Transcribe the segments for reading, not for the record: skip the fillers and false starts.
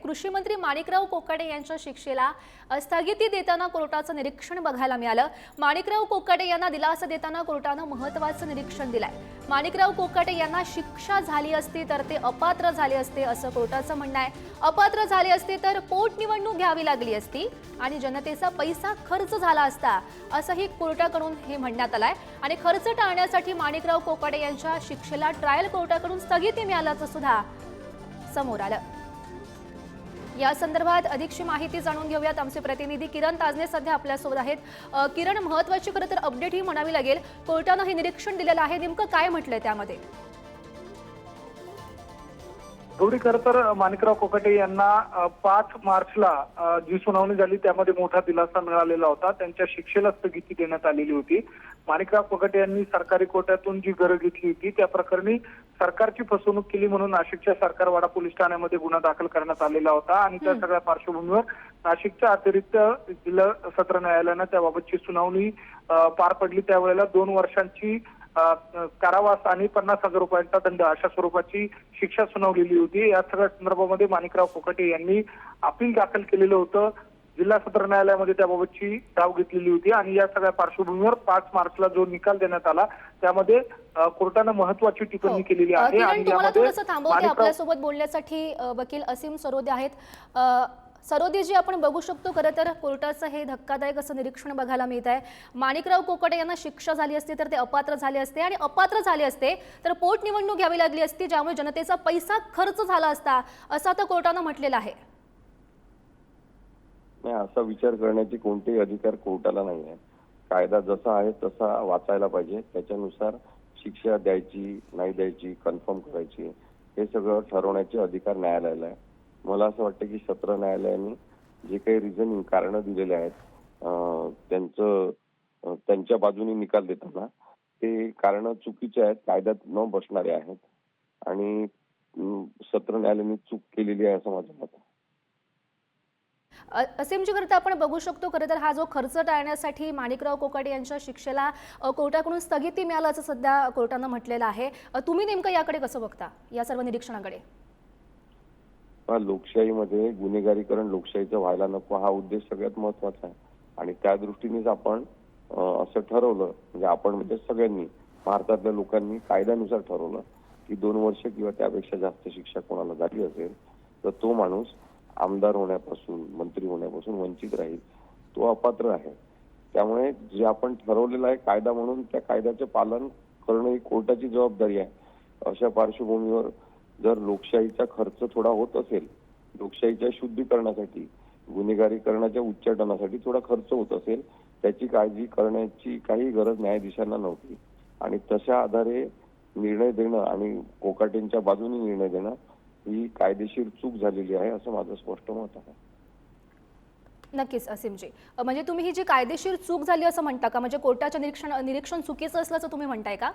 कृषी मंत्री माणिकराव कोकाटे यांच्या शिक्षेला स्थगिती देताना कोर्टाचं निरीक्षण बघायला मिळालं। माणिकराव कोकाटे यांना दिलासा देताना कोर्टानं महत्त्वाचं निरीक्षण दिलंय। माणिकराव कोकाटे यांना शिक्षा झाली असती तर ते अपात्र झाले असते असं कोर्टाचं म्हणणं आहे। अपात्र झाले असते तर पोटनिवडणूक घ्यावी लागली असती आणि जनतेचा पैसा खर्च झाला असता असंही कोर्टाकडून हे म्हणण्यात आलंय। आणि खर्च टाळण्यासाठी माणिकराव कोकाटे यांच्या शिक्षेला ट्रायल कोर्टाकडून स्थगिती मिळाल्याचं सुद्धा समोर आलं। या संदर्भात अधिकची माहिती जाणून घेऊयात। आमचे प्रतिनिधी किरण ताजने सध्या आपल्या सोबत आहेत। किरण, महत्त्वाची खरं तर अपडेट ही म्हणावी लागेल, कोर्टानं हे निरीक्षण दिलेलं आहे, नेमकं काय म्हटलंय त्यामध्ये? गौरी, खरं तर माणिकराव कोकाटे यांना 5 मार्चला जी सुनावणी झाली त्यामध्ये मोठा दिलासा मिळालेला होता। त्यांच्या शिक्षेला स्थगिती देण्यात आलेली होती। माणिकराव कोकाटे यांनी सरकारी कोर्टातून जी घर घेतली होती त्या प्रकरणी सरकारची फसवणूक केली म्हणून नाशिकच्या सरकारवाडा पोलीस ठाण्यामध्ये गुन्हा दाखल करण्यात आलेला होता आणि त्या सगळ्या पार्श्वभूमीवर नाशिकच्या अतिरिक्त जिल्हा सत्र न्यायालयानं त्याबाबतची सुनावणी पार पडली। त्यावेळेला 2 वर्षांची कारावास आणि 50,000 रुपयांचा दंड अशा स्वरूपाची शिक्षा सुनावलेली होती। या सगळ्या संदर्भामध्ये माणिकराव कोकाटे यांनी अपील दाखल केलेलं होतं। जिल्हा सत्र न्यायालयामध्ये त्याबाबतची धाव घेतलेली होती आणि या सगळ्या पार्श्वभूमीवर 5 मार्चला जो निकाल देण्यात आला त्यामध्ये कोर्टानं महत्त्वाची टिप्पणी केलेली आहे। आणि यामध्ये आपल्यासोबत बोलण्यासाठी वकील असीम सरोदे आहेत। सरोदेजी, आपण बघू शकतो खरं तर कोर्टाचं हे धक्कादायक असं निरीक्षण बघायला मिळत आहे। माणिकराव कोकाटे यांना शिक्षा झाली असती तर ते अपात्र झाले असते आणि अपात्र झाले असते तर पोटनिवडणूक घ्यावी लागली असती ज्यामुळे जनतेचा पैसा खर्च झाला असता असं आता कोर्टानं म्हटलेलं आहे। नाही, असा विचार करण्याची कोणतेही अधिकार कोर्टाला नाही आहे। कायदा जसा आहे तसा वाचायला पाहिजे, त्याच्यानुसार शिक्षा द्यायची नाही द्यायची, कन्फर्म करायची, हे सगळं ठरवण्याचे अधिकार न्यायालयाला आहे। मला असं वाटतं की सत्र न्यायालयाने जे काही रिझनिंग कारण दिलेले आहेत त्यांच्या बाजूने निकाल देताना ते कारण चुकीचे आहेत, कायद्यात न बसणारे आहेत आणि सत्र न्यायालयाने चूक केलेली आहे असं माझं मत आहे। असीमजी, खरं तर आपण बघू शकतो खरं तर हा जो खर्च टाळण्यासाठी माणिकराव कोकाटे यांच्या शिक्षेला कोर्टाकडून स्थगिती मिळाल्याचं सध्या कोर्टानं म्हटलेलं आहे। तुम्ही नेमकं याकडे कसं बघता, या सर्व निरीक्षणाकडे? लोकशाहीमध्ये गुन्हेगारीकरण लोकशाहीचं व्हायला नको हा उद्देश सगळ्यात महत्वाचा आहे आणि त्या दृष्टीनेच आपण असं ठरवलं, म्हणजे आपण म्हणजे सगळ्यांनी भारतातल्या लोकांनी कायद्यानुसार ठरवलं की 2 वर्ष किंवा त्यापेक्षा जास्त शिक्षा कोणाला झाली असेल तर तो माणूस आमदार होण्यापासून मंत्री होण्यापासून वंचित राहील, तो अपात्र आहे। त्यामुळे जे आपण ठरवलेलं आहे कायदा म्हणून त्या कायद्याचे पालन करणं ही कोर्टाची जबाबदारी आहे। अशा पार्श्वभूमीवर जर लोकशाहीचा खर्च थोडा होत असेल, लोकशाहीच्या शुद्धीकरणासाठी गुन्हेगारीकरणाच्या उच्चाटनासाठी थोडा खर्च होत असेल, त्याची काळजी करण्याची काही गरज न्यायाधीशांना नव्हती आणि तशा आधारे निर्णय देणं आणि कोकाटेंच्या बाजूने निर्णय देणं ही कायदेशीर चूक झालेली आहे असं माझं स्पष्ट मत आहे। नक्कीच असीमजी, म्हणजे तुम्ही ही जी कायदेशीर चूक झाली असं म्हणता का? म्हणजे कोर्टाचं निरीक्षण चुकीचं असल्याचं तुम्ही म्हणताय का?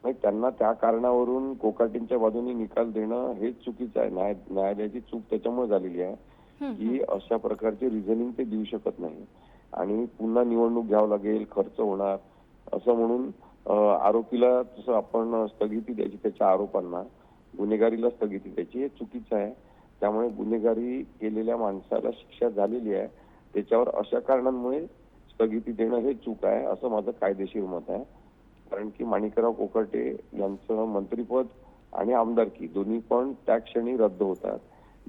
नाही, त्यांना त्या कारणावरून कोकाटेंच्या बाजूने निकाल देणं हे चुकीचं आहे। न्यायालयाची चूक त्याच्यामुळे झालेली आहे की अशा प्रकारचे रिझनिंग ते देऊ शकत नाही आणि पुन्हा निवडणूक घ्यावं लागेल, खर्च होणार असं म्हणून आरोपीला तसं आपण स्थगिती द्यायची, त्याच्या आरोपांना गुन्हेगारीला स्थगिती द्यायची, हे चुकीचं आहे। त्यामुळे गुन्हेगारी केलेल्या माणसाला शिक्षा झालेली आहे, त्याच्यावर अशा कारणांमुळे स्थगिती देणं हे चूक आहे असं माझं कायदेशीर मत आहे। कारण की माणिकराव कोकाटे यांचं मंत्रिपद आणि आमदारकी दोन्ही पण त्या क्षणी रद्द होतात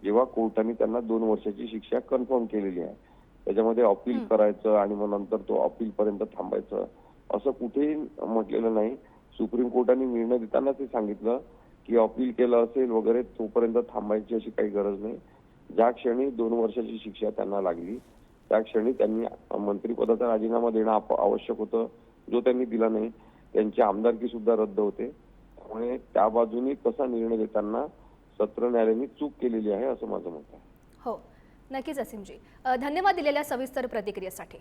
जेव्हा कोर्टाने त्यांना 2 वर्षाची शिक्षा कन्फर्म केलेली आहे। त्याच्यामध्ये अपील करायचं आणि मग नंतर तो अपील पर्यंत थांबायचं असं कुठेही म्हटलेलं नाही। सुप्रीम कोर्टाने निर्णय देताना ते सांगितलं की अपील केलं असेल वगैरे तोपर्यंत थांबायची अशी काही गरज नाही। ज्या क्षणी 2 वर्षाची शिक्षा त्यांना लागली त्या क्षणी त्यांनी मंत्रिपदाचा राजीनामा देणं आवश्यक होतं, जो त्यांनी दिला नाही। त्यांची आमदारकी सुद्धा रद्द होते। त्यामुळे त्या बाजूने तसा निर्णय देताना सत्र न्यायालयाने चूक केलेली आहे असं माझं मत आहे। हो, नक्कीच असीमजी, धन्यवाद दिलेल्या सविस्तर प्रतिक्रियेसाठी।